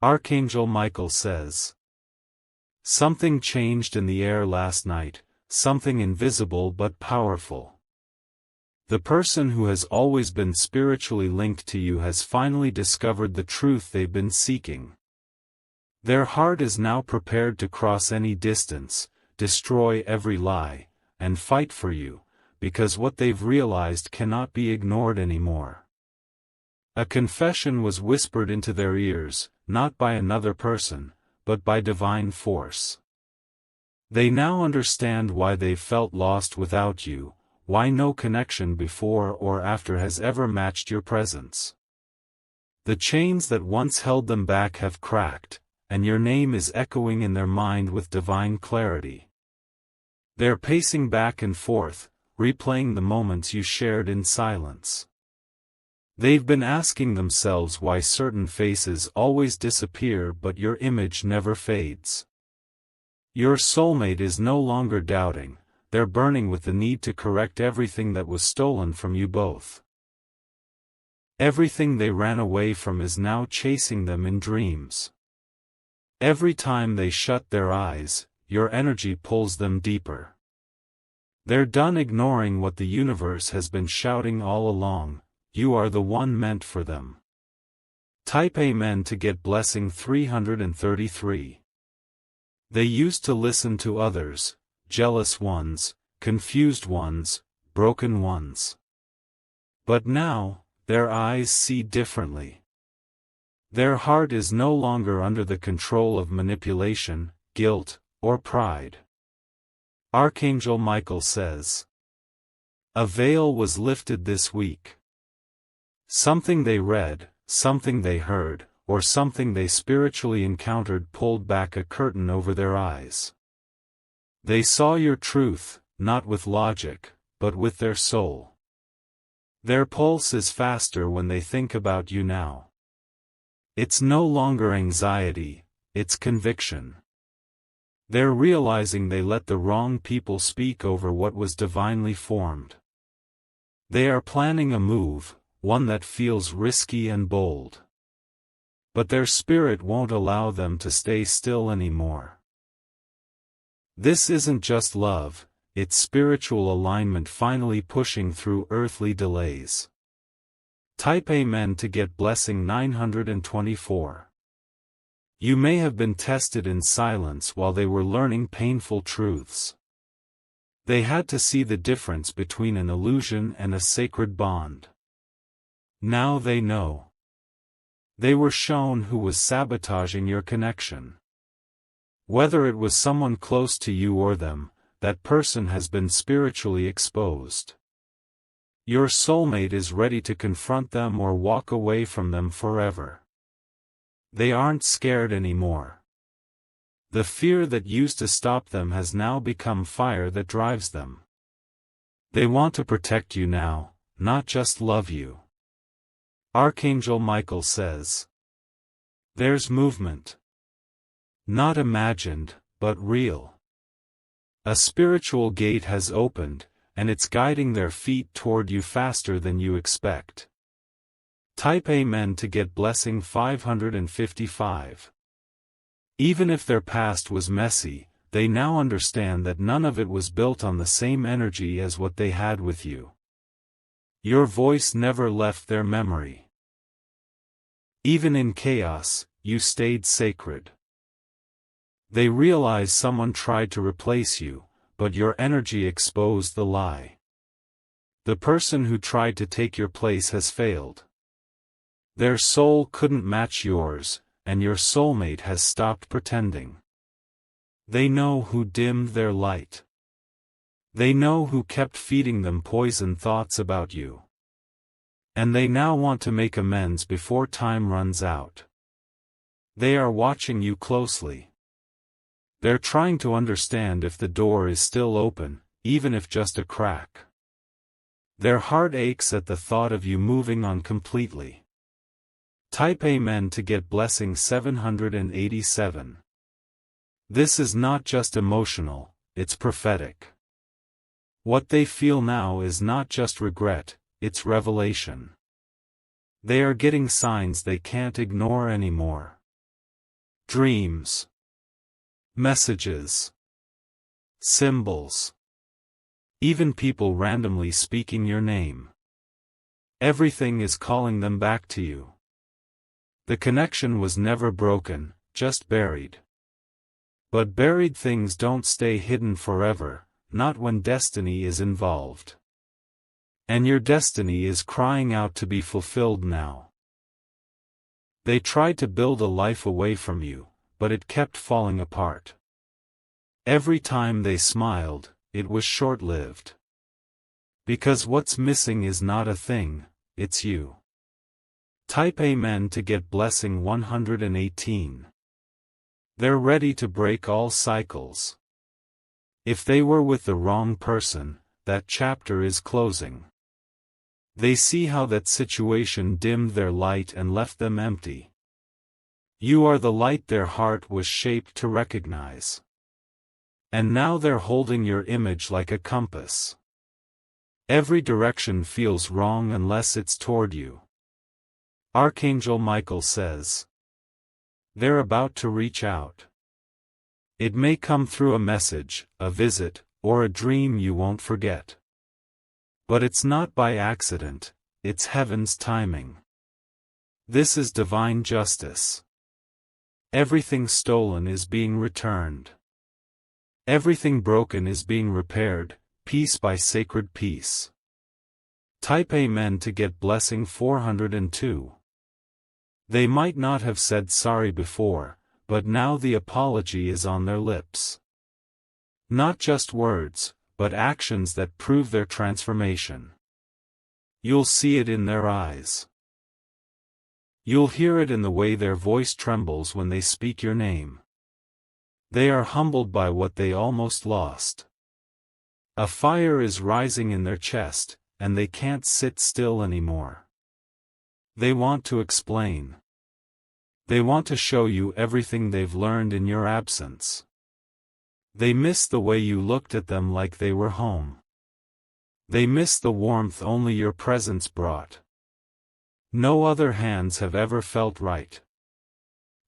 Archangel Michael says. Something changed in the air last night, something invisible but powerful. The person who has always been spiritually linked to you has finally discovered the truth they've been seeking. Their heart is now prepared to cross any distance, destroy every lie, and fight for you, because what they've realized cannot be ignored anymore. A confession was whispered into their ears, not by another person, but by divine force. They now understand why they felt lost without you, why no connection before or after has ever matched your presence. The chains that once held them back have cracked, and your name is echoing in their mind with divine clarity. They're pacing back and forth, replaying the moments you shared in silence. They've been asking themselves why certain faces always disappear but your image never fades. Your soulmate is no longer doubting, they're burning with the need to correct everything that was stolen from you both. Everything they ran away from is now chasing them in dreams. Every time they shut their eyes, your energy pulls them deeper. They're done ignoring what the universe has been shouting all along. You are the one meant for them. Type Amen to get blessing 333. They used to listen to others, jealous ones, confused ones, broken ones. But now, their eyes see differently. Their heart is no longer under the control of manipulation, guilt, or pride. Archangel Michael says. A veil was lifted this week. Something they read, something they heard, or something they spiritually encountered pulled back a curtain over their eyes. They saw your truth, not with logic, but with their soul. Their pulse is faster when they think about you now. It's no longer anxiety, it's conviction. They're realizing they let the wrong people speak over what was divinely formed. They are planning a move, one that feels risky and bold. But their spirit won't allow them to stay still anymore. This isn't just love, it's spiritual alignment finally pushing through earthly delays. Type Amen to get blessing 924. You may have been tested in silence while they were learning painful truths. They had to see the difference between an illusion and a sacred bond. Now they know. They were shown who was sabotaging your connection. Whether it was someone close to you or them, that person has been spiritually exposed. Your soulmate is ready to confront them or walk away from them forever. They aren't scared anymore. The fear that used to stop them has now become fire that drives them. They want to protect you now, not just love you. Archangel Michael says. There's movement. Not imagined, but real. A spiritual gate has opened, and it's guiding their feet toward you faster than you expect. Type Amen to get blessing 555. Even if their past was messy, they now understand that none of it was built on the same energy as what they had with you. Your voice never left their memory. Even in chaos, you stayed sacred. They realize someone tried to replace you, but your energy exposed the lie. The person who tried to take your place has failed. Their soul couldn't match yours, and your soulmate has stopped pretending. They know who dimmed their light. They know who kept feeding them poison thoughts about you. And they now want to make amends before time runs out. They are watching you closely. They're trying to understand if the door is still open, even if just a crack. Their heart aches at the thought of you moving on completely. Type Amen to get blessing 787. This is not just emotional, it's prophetic. What they feel now is not just regret, it's revelation. They are getting signs they can't ignore anymore. Dreams. Messages. Symbols. Even people randomly speaking your name. Everything is calling them back to you. The connection was never broken, just buried. But buried things don't stay hidden forever, not when destiny is involved. And your destiny is crying out to be fulfilled now. They tried to build a life away from you, but it kept falling apart. Every time they smiled, it was short-lived. Because what's missing is not a thing, it's you. Type Amen to get blessing 118. They're ready to break all cycles. If they were with the wrong person, that chapter is closing. They see how that situation dimmed their light and left them empty. You are the light their heart was shaped to recognize. And now they're holding your image like a compass. Every direction feels wrong unless it's toward you. Archangel Michael says. They're about to reach out. It may come through a message, a visit, or a dream you won't forget. But it's not by accident, it's heaven's timing. This is divine justice. Everything stolen is being returned. Everything broken is being repaired, piece by sacred piece. Type Amen to get blessing 402. They might not have said sorry before, but now the apology is on their lips. Not just words, but actions that prove their transformation. You'll see it in their eyes. You'll hear it in the way their voice trembles when they speak your name. They are humbled by what they almost lost. A fire is rising in their chest, and they can't sit still anymore. They want to explain. They want to show you everything they've learned in your absence. They miss the way you looked at them like they were home. They miss the warmth only your presence brought. No other hands have ever felt right.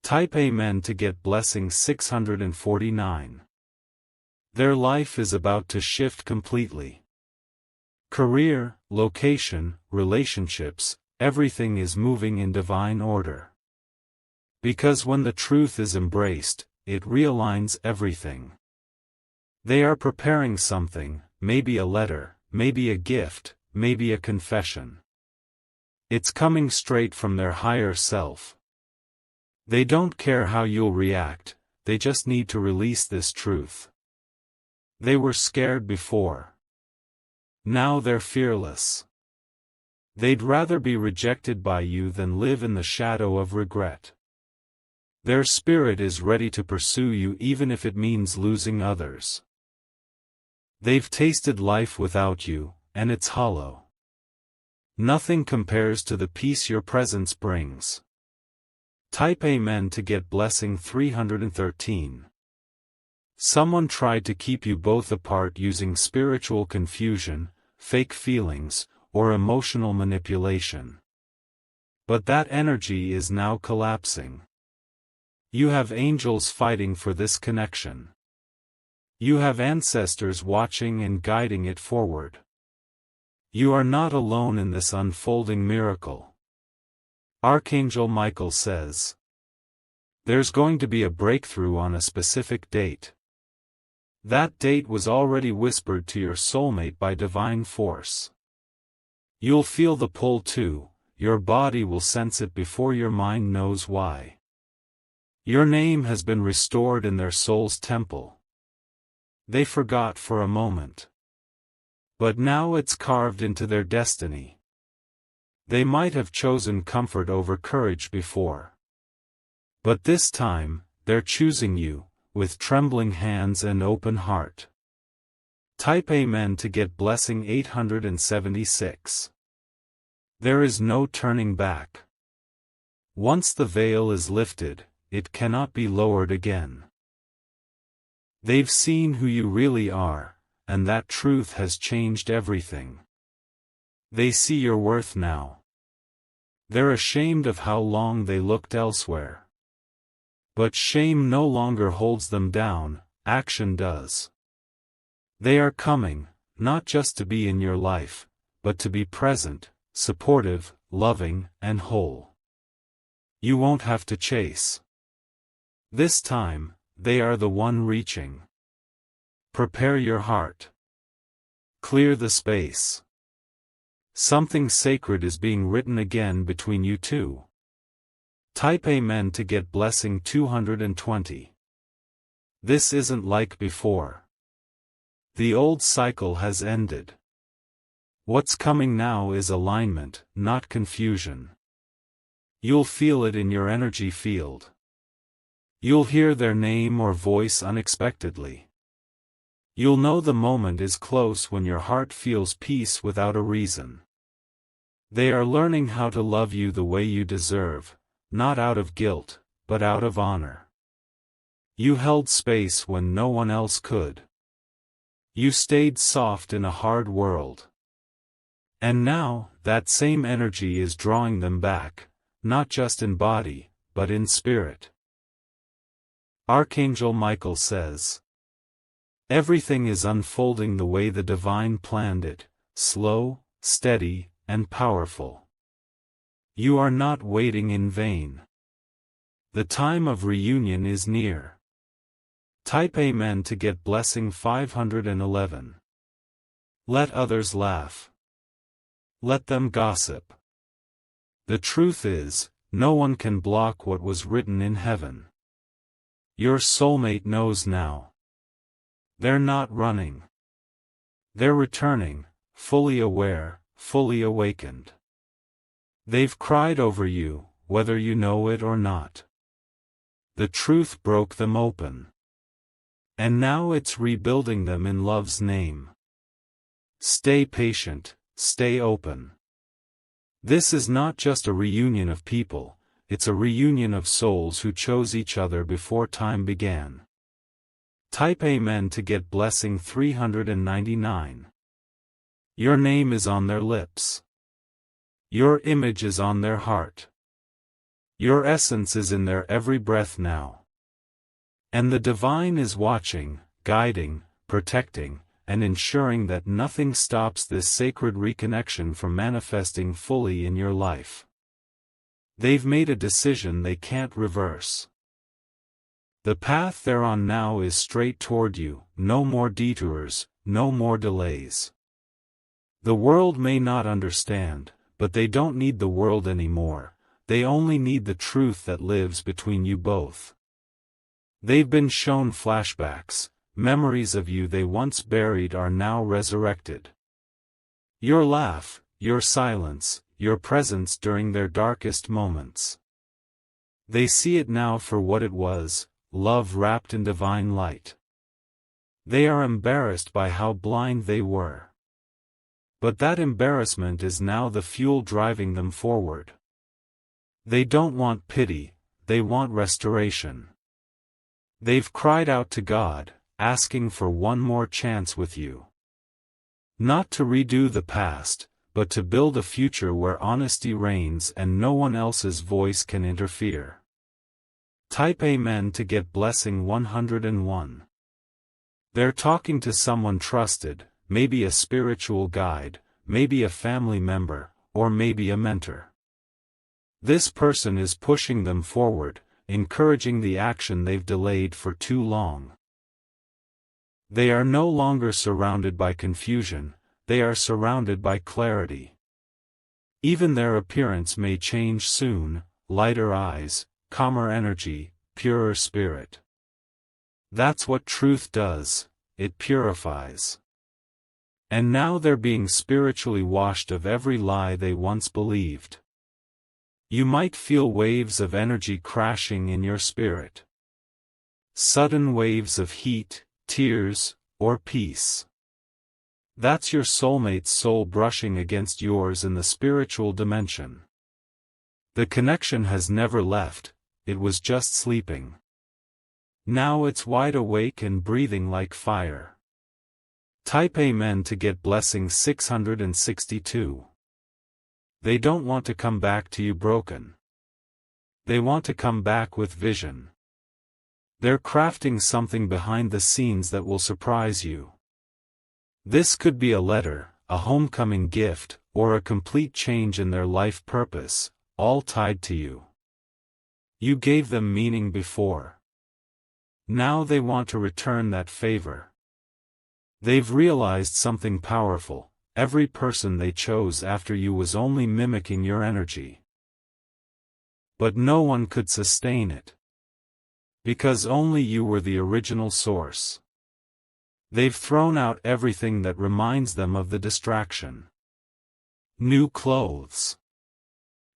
Type Amen to get blessing 649. Their life is about to shift completely. Career, location, relationships, everything is moving in divine order. Because when the truth is embraced, it realigns everything. They are preparing something, maybe a letter, maybe a gift, maybe a confession. It's coming straight from their higher self. They don't care how you'll react, they just need to release this truth. They were scared before. Now they're fearless. They'd rather be rejected by you than live in the shadow of regret. Their spirit is ready to pursue you even if it means losing others. They've tasted life without you, and it's hollow. Nothing compares to the peace your presence brings. Type Amen to get blessing 313. Someone tried to keep you both apart using spiritual confusion, fake feelings, or emotional manipulation. But that energy is now collapsing. You have angels fighting for this connection. You have ancestors watching and guiding it forward. You are not alone in this unfolding miracle. Archangel Michael says. There's going to be a breakthrough on a specific date. That date was already whispered to your soulmate by divine force. You'll feel the pull too, your body will sense it before your mind knows why. Your name has been restored in their soul's temple. They forgot for a moment. But now it's carved into their destiny. They might have chosen comfort over courage before. But this time, they're choosing you, with trembling hands and open heart. Type Amen to get blessing 876. There is no turning back. Once the veil is lifted, it cannot be lowered again. They've seen who you really are, and that truth has changed everything. They see your worth now. They're ashamed of how long they looked elsewhere. But shame no longer holds them down, action does. They are coming, not just to be in your life, but to be present, supportive, loving, and whole. You won't have to chase. This time, they are the one reaching. Prepare your heart. Clear the space. Something sacred is being written again between you two. Type Amen to get blessing 220. This isn't like before. The old cycle has ended. What's coming now is alignment, not confusion. You'll feel it in your energy field. You'll hear their name or voice unexpectedly. You'll know the moment is close when your heart feels peace without a reason. They are learning how to love you the way you deserve, not out of guilt, but out of honor. You held space when no one else could. You stayed soft in a hard world. And now, that same energy is drawing them back, not just in body, but in spirit. Archangel Michael says, everything is unfolding the way the divine planned it, slow, steady, and powerful. You are not waiting in vain. The time of reunion is near. Type Amen to get blessing 511. Let others laugh. Let them gossip. The truth is, no one can block what was written in heaven. Your soulmate knows now. They're not running. They're returning, fully aware, fully awakened. They've cried over you, whether you know it or not. The truth broke them open. And now it's rebuilding them in love's name. Stay patient, stay open. This is not just a reunion of people, it's a reunion of souls who chose each other before time began. Type Amen to get blessing 399. Your name is on their lips. Your image is on their heart. Your essence is in their every breath now. And the divine is watching, guiding, protecting, and ensuring that nothing stops this sacred reconnection from manifesting fully in your life. They've made a decision they can't reverse. The path they're on now is straight toward you, no more detours, no more delays. The world may not understand, but they don't need the world anymore, they only need the truth that lives between you both. They've been shown flashbacks, memories of you they once buried are now resurrected. Your laugh, your silence, your presence during their darkest moments. They see it now for what it was, love wrapped in divine light. They are embarrassed by how blind they were. But that embarrassment is now the fuel driving them forward. They don't want pity, they want restoration. They've cried out to God, asking for one more chance with you. Not to redo the past, but to build a future where honesty reigns and no one else's voice can interfere. Type Amen to get blessing 101. They're talking to someone trusted, maybe a spiritual guide, maybe a family member, or maybe a mentor. This person is pushing them forward, encouraging the action they've delayed for too long. They are no longer surrounded by confusion, they are surrounded by clarity. Even their appearance may change soon, lighter eyes, calmer energy, purer spirit. That's what truth does, it purifies. And now they're being spiritually washed of every lie they once believed. You might feel waves of energy crashing in your spirit. Sudden waves of heat, tears, or peace. That's your soulmate's soul brushing against yours in the spiritual dimension. The connection has never left, it was just sleeping. Now it's wide awake and breathing like fire. Type Amen to get blessing 662. They don't want to come back to you broken. They want to come back with vision. They're crafting something behind the scenes that will surprise you. This could be a letter, a homecoming gift, or a complete change in their life purpose, all tied to you. You gave them meaning before. Now they want to return that favor. They've realized something powerful: every person they chose after you was only mimicking your energy. But no one could sustain it. Because only you were the original source. They've thrown out everything that reminds them of the distraction. New clothes.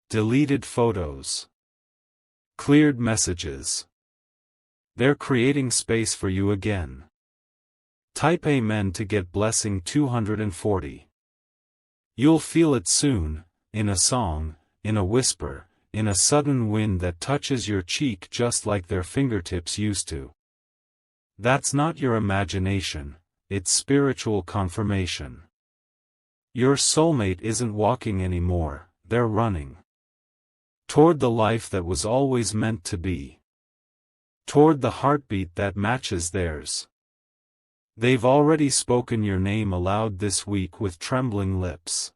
Deleted photos. Cleared messages. They're creating space for you again. Type Amen to get blessing 240. You'll feel it soon, in a song, in a whisper, in a sudden wind that touches your cheek just like their fingertips used to. That's not your imagination, it's spiritual confirmation. Your soulmate isn't walking anymore, they're running. Toward the life that was always meant to be. Toward the heartbeat that matches theirs. They've already spoken your name aloud this week with trembling lips.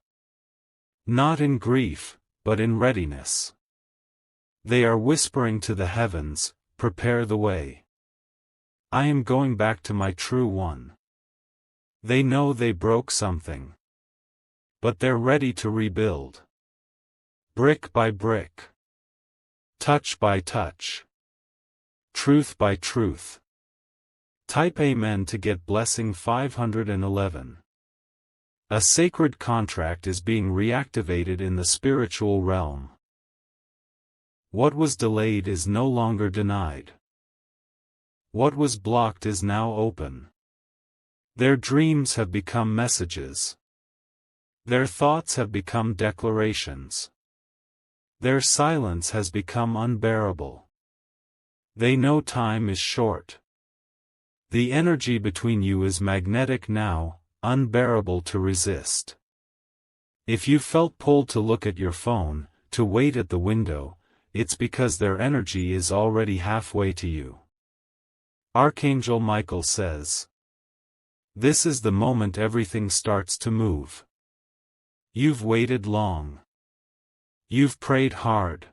Not in grief, but in readiness. They are whispering to the heavens, prepare the way. I am going back to my true one. They know they broke something. But they're ready to rebuild. Brick by brick. Touch by touch. Truth by truth. Type Amen to get blessing 511. A sacred contract is being reactivated in the spiritual realm. What was delayed is no longer denied. What was blocked is now open. Their dreams have become messages. Their thoughts have become declarations. Their silence has become unbearable. They know time is short. The energy between you is magnetic now, unbearable to resist. If you felt pulled to look at your phone, to wait at the window, it's because their energy is already halfway to you. Archangel Michael says, this is the moment everything starts to move. You've waited long. You've prayed hard.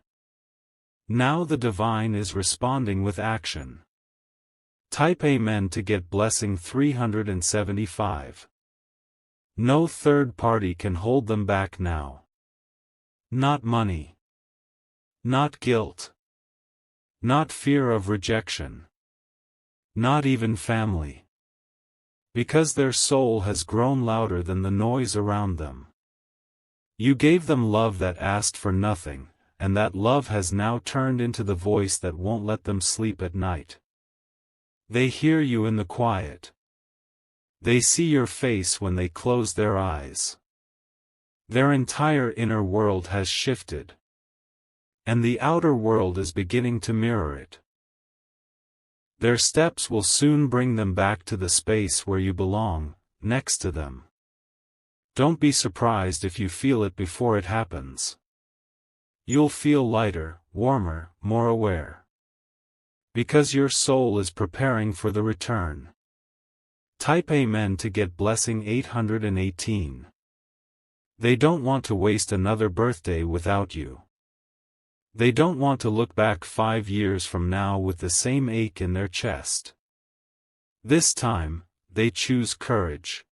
Now the divine is responding with action. Type Amen to get blessing 375. No third party can hold them back now. Not money. Not guilt. Not fear of rejection. Not even family. Because their soul has grown louder than the noise around them. You gave them love that asked for nothing, and that love has now turned into the voice that won't let them sleep at night. They hear you in the quiet. They see your face when they close their eyes. Their entire inner world has shifted. And the outer world is beginning to mirror it. Their steps will soon bring them back to the space where you belong, next to them. Don't be surprised if you feel it before it happens. You'll feel lighter, warmer, more aware. Because your soul is preparing for the return. Type Amen to get blessing 818. They don't want to waste another birthday without you. They don't want to look back 5 years from now with the same ache in their chest. This time, they choose courage.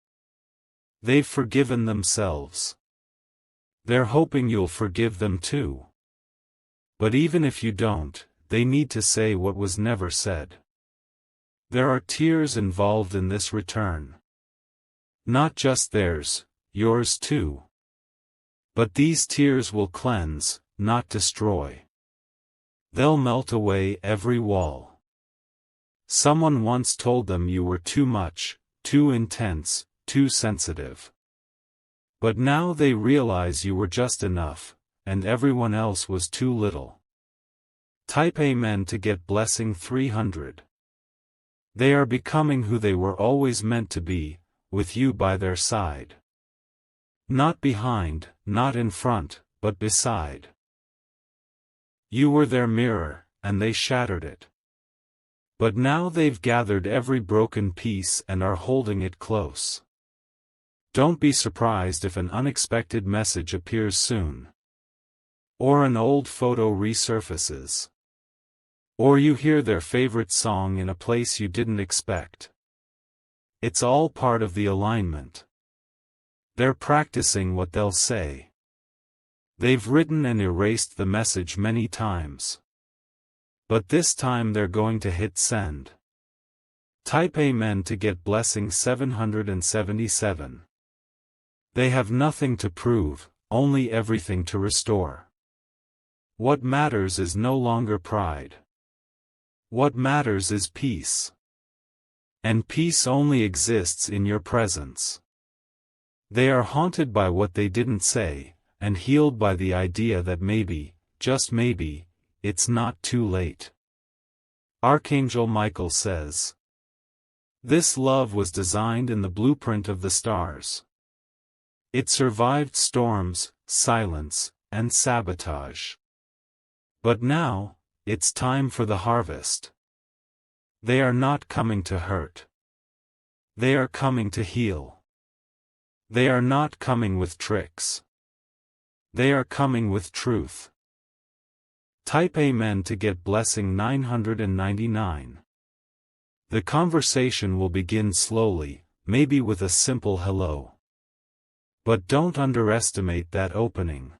They've forgiven themselves. They're hoping you'll forgive them too. But even if you don't, they need to say what was never said. There are tears involved in this return. Not just theirs, yours too. But these tears will cleanse, not destroy. They'll melt away every wall. Someone once told them you were too much, too intense, too sensitive. But now they realize you were just enough, and everyone else was too little. Type Amen to get blessing 300. They are becoming who they were always meant to be, with you by their side. Not behind, not in front, but beside. You were their mirror, and they shattered it. But now they've gathered every broken piece and are holding it close. Don't be surprised if an unexpected message appears soon. Or an old photo resurfaces. Or you hear their favorite song in a place you didn't expect. It's all part of the alignment. They're practicing what they'll say. They've written and erased the message many times. But this time they're going to hit send. Type Amen to get blessing 777. They have nothing to prove, only everything to restore. What matters is no longer pride. What matters is peace. And peace only exists in your presence. They are haunted by what they didn't say, and healed by the idea that maybe, just maybe, it's not too late. Archangel Michael says, "This love was designed in the blueprint of the stars. It survived storms, silence, and sabotage. But now, it's time for the harvest. They are not coming to hurt. They are coming to heal. They are not coming with tricks. They are coming with truth." Type Amen to get blessing 999. The conversation will begin slowly, maybe with a simple hello. But don't underestimate that opening.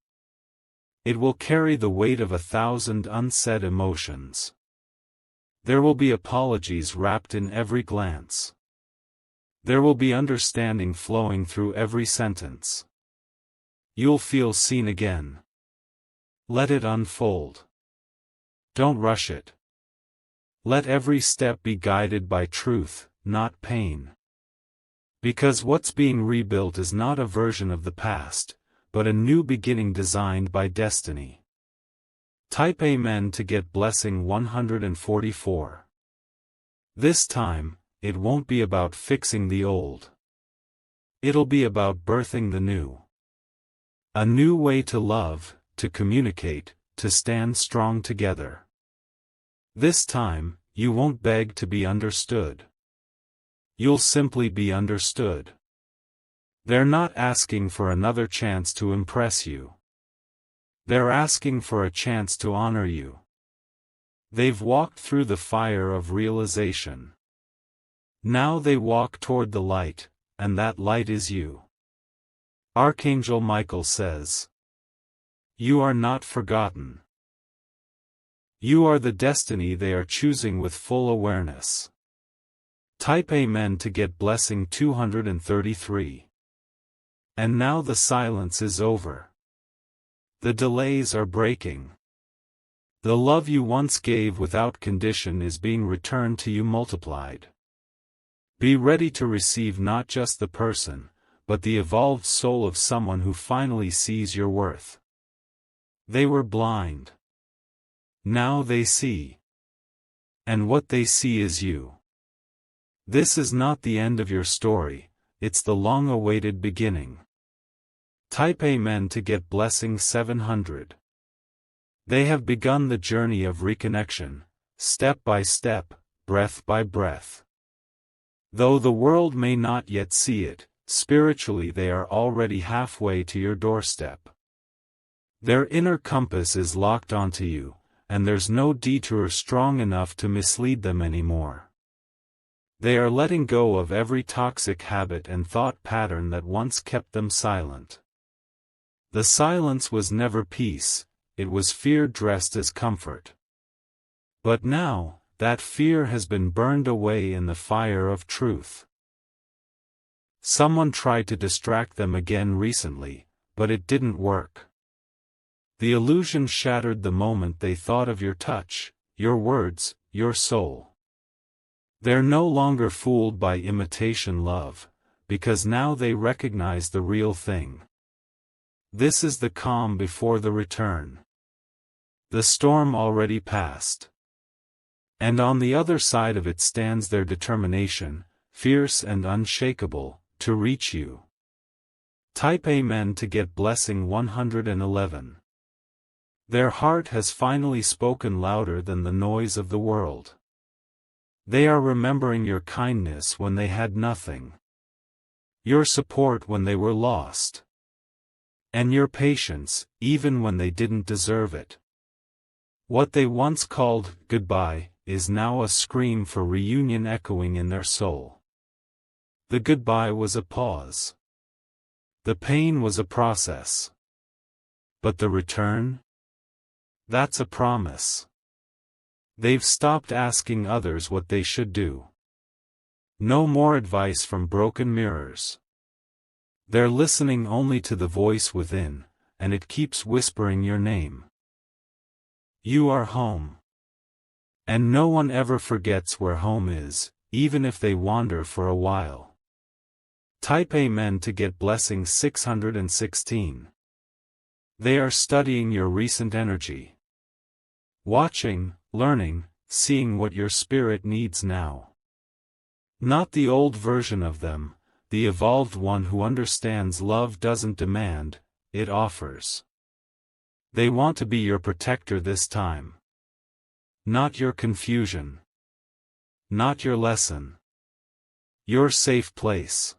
It will carry the weight of 1,000 unsaid emotions. There will be apologies wrapped in every glance. There will be understanding flowing through every sentence. You'll feel seen again. Let it unfold. Don't rush it. Let every step be guided by truth, not pain. Because what's being rebuilt is not a version of the past, but a new beginning designed by destiny. Type Amen to get blessing 144. This time, it won't be about fixing the old. It'll be about birthing the new. A new way to love, to communicate, to stand strong together. This time, you won't beg to be understood. You'll simply be understood. They're not asking for another chance to impress you. They're asking for a chance to honor you. They've walked through the fire of realization. Now they walk toward the light, and that light is you. Archangel Michael says, "You are not forgotten. You are the destiny they are choosing with full awareness." Type Amen to get blessing 233. And now the silence is over. The delays are breaking. The love you once gave without condition is being returned to you multiplied. Be ready to receive not just the person, but the evolved soul of someone who finally sees your worth. They were blind. Now they see. And what they see is you. This is not the end of your story, it's the long-awaited beginning. Type Amen to get blessing 700. They have begun the journey of reconnection, step by step, breath by breath. Though the world may not yet see it, spiritually they are already halfway to your doorstep. Their inner compass is locked onto you, and there's no detour strong enough to mislead them anymore. They are letting go of every toxic habit and thought pattern that once kept them silent. The silence was never peace, it was fear dressed as comfort. But now, that fear has been burned away in the fire of truth. Someone tried to distract them again recently, but it didn't work. The illusion shattered the moment they thought of your touch, your words, your soul. They're no longer fooled by imitation love, because now they recognize the real thing. This is the calm before the return. The storm already passed. And on the other side of it stands their determination, fierce and unshakable, to reach you. Type Amen to get blessing 111. Their heart has finally spoken louder than the noise of the world. They are remembering your kindness when they had nothing, your support when they were lost, and your patience, even when they didn't deserve it. What they once called goodbye is now a scream for reunion echoing in their soul. The goodbye was a pause. The pain was a process. But the return? That's a promise. They've stopped asking others what they should do. No more advice from broken mirrors. They're listening only to the voice within, and it keeps whispering your name. You are home. And no one ever forgets where home is, even if they wander for a while. Type Amen to get blessing 616. They are studying your recent energy. Watching, learning, seeing what your spirit needs now. Not the old version of them, the evolved one who understands love doesn't demand, it offers. They want to be your protector this time. Not your confusion. Not your lesson. Your safe place.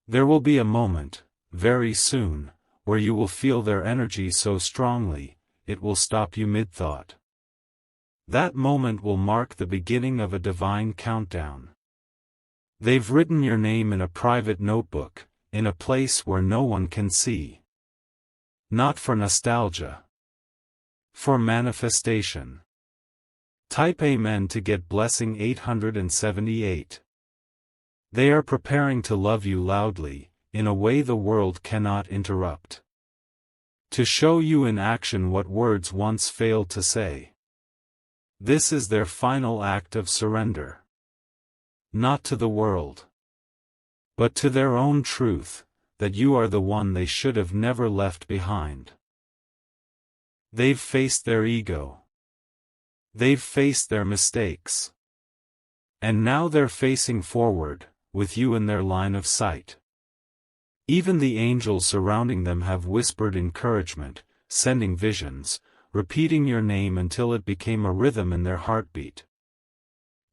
There will be a moment, very soon, where you will feel their energy so strongly, it will stop you mid-thought. That moment will mark the beginning of a divine countdown. They've written your name in a private notebook, in a place where no one can see. Not for nostalgia. For manifestation. Type Amen to get blessing 878. They are preparing to love you loudly, in a way the world cannot interrupt. To show you in action what words once failed to say. This is their final act of surrender. Not to the world, but to their own truth, that you are the one they should have never left behind. They've faced their ego. They've faced their mistakes. And now they're facing forward, with you in their line of sight. Even the angels surrounding them have whispered encouragement, sending visions, repeating your name until it became a rhythm in their heartbeat.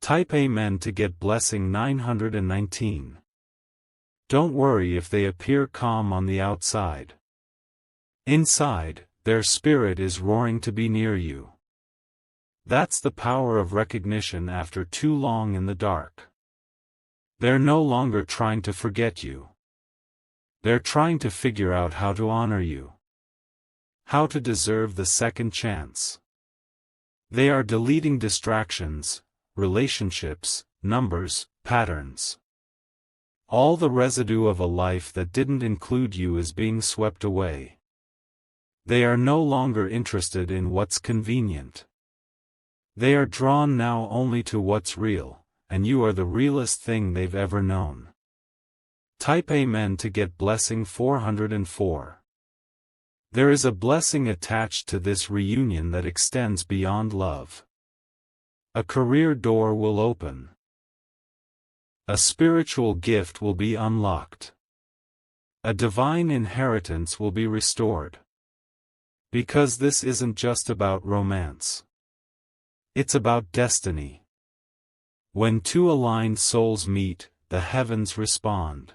Type Amen to get blessing 919. Don't worry if they appear calm on the outside. Inside, their spirit is roaring to be near you. That's the power of recognition after too long in the dark. They're no longer trying to forget you. They're trying to figure out how to honor you. How to deserve the second chance. They are deleting distractions, relationships, numbers, patterns. All the residue of a life that didn't include you is being swept away. They are no longer interested in what's convenient. They are drawn now only to what's real, and you are the realest thing they've ever known. Type Amen to get blessing 404. There is a blessing attached to this reunion that extends beyond love. A career door will open. A spiritual gift will be unlocked. A divine inheritance will be restored. Because this isn't just about romance. It's about destiny. When two aligned souls meet, the heavens respond.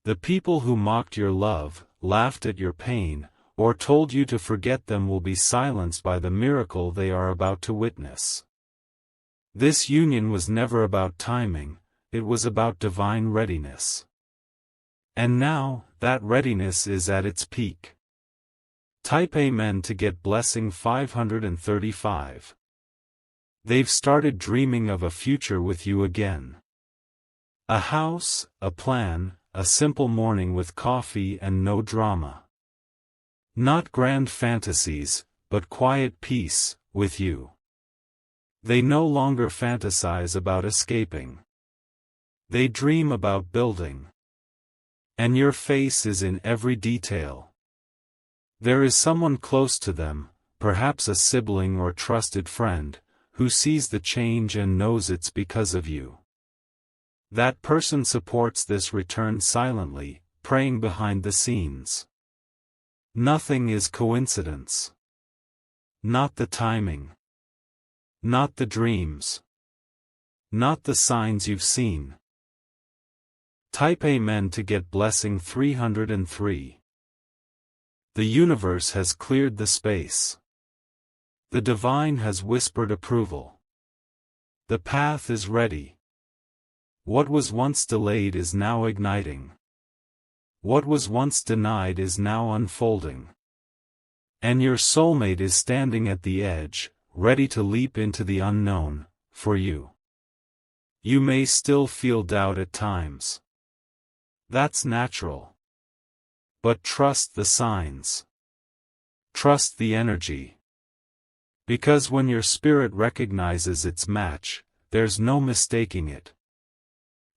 The people who mocked your love, laughed at your pain, or told you to forget them will be silenced by the miracle they are about to witness. This union was never about timing, it was about divine readiness. And now, that readiness is at its peak. Type Amen to get blessing 535. They've started dreaming of a future with you again. A house, a plan, a simple morning with coffee and no drama. Not grand fantasies, but quiet peace, with you. They no longer fantasize about escaping. They dream about building. And your face is in every detail. There is someone close to them, perhaps a sibling or trusted friend, who sees the change and knows it's because of you. That person supports this return silently, praying behind the scenes. Nothing is coincidence. Not the timing. Not the dreams. not the signs you've seen. Type Amen to get blessing 303. The universe has cleared the space. The divine has whispered approval. The path is ready. What was once delayed is now igniting. What was once denied is now unfolding. And your soulmate is standing at the edge, ready to leap into the unknown, for you. You may still feel doubt at times. That's natural. But trust the signs. Trust the energy. Because when your spirit recognizes its match, there's no mistaking it.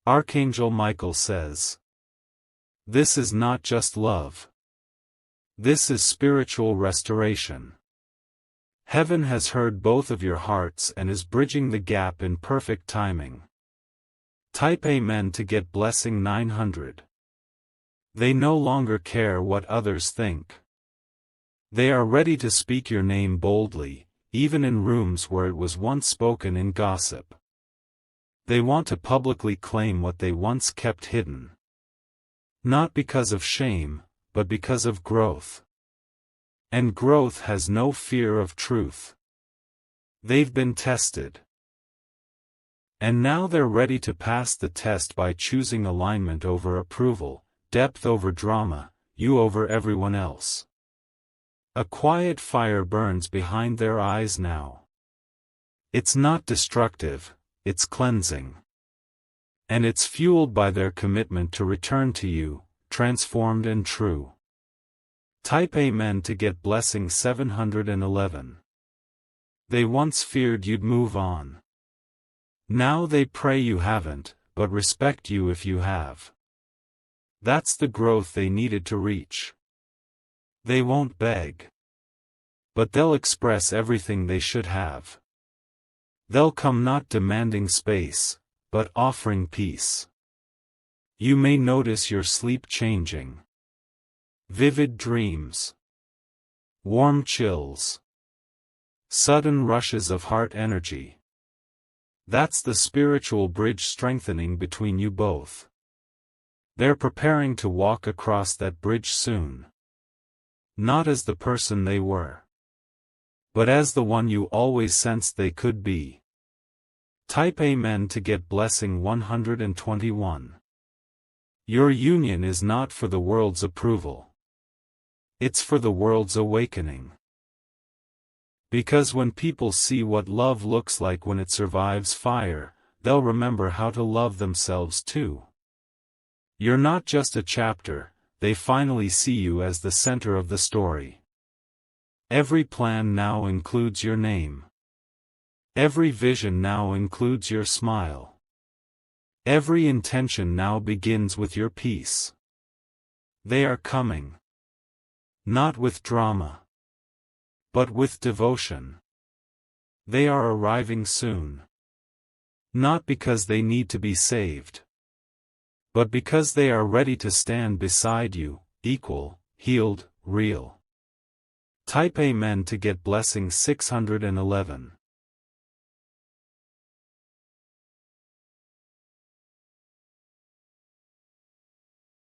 Archangel Michael says, "This is not just love. This is spiritual restoration. Heaven has heard both of your hearts and is bridging the gap in perfect timing." Type Amen to get blessing 900. They no longer care what others think. They are ready to speak your name boldly, even in rooms where it was once spoken in gossip. They want to publicly claim what they once kept hidden. Not because of shame, but because of growth. And growth has no fear of truth. They've been tested. And now they're ready to pass the test by choosing alignment over approval, depth over drama, you over everyone else. A quiet fire burns behind their eyes now. It's not destructive, it's cleansing. And it's fueled by their commitment to return to you, transformed and true. Type Amen to get blessing 711. They once feared you'd move on. Now they pray you haven't, but respect you if you have. That's the growth they needed to reach. They won't beg. But they'll express everything they should have. They'll come not demanding space, but offering peace. You may notice your sleep changing. Vivid dreams. Warm chills. Sudden rushes of heart energy. That's the spiritual bridge strengthening between you both. They're preparing to walk across that bridge soon. Not as the person they were, but as the one you always sensed they could be. Type Amen to get blessing 121. Your union is not for the world's approval. It's for the world's awakening. Because when people see what love looks like when it survives fire, they'll remember how to love themselves too. You're not just a chapter, they finally see you as the center of the story. Every plan now includes your name. Every vision now includes your smile. Every intention now begins with your peace. They are coming. Not with drama, but with devotion. They are arriving soon. Not because they need to be saved, but because they are ready to stand beside you, equal, healed, real. Type Amen to get blessing 611.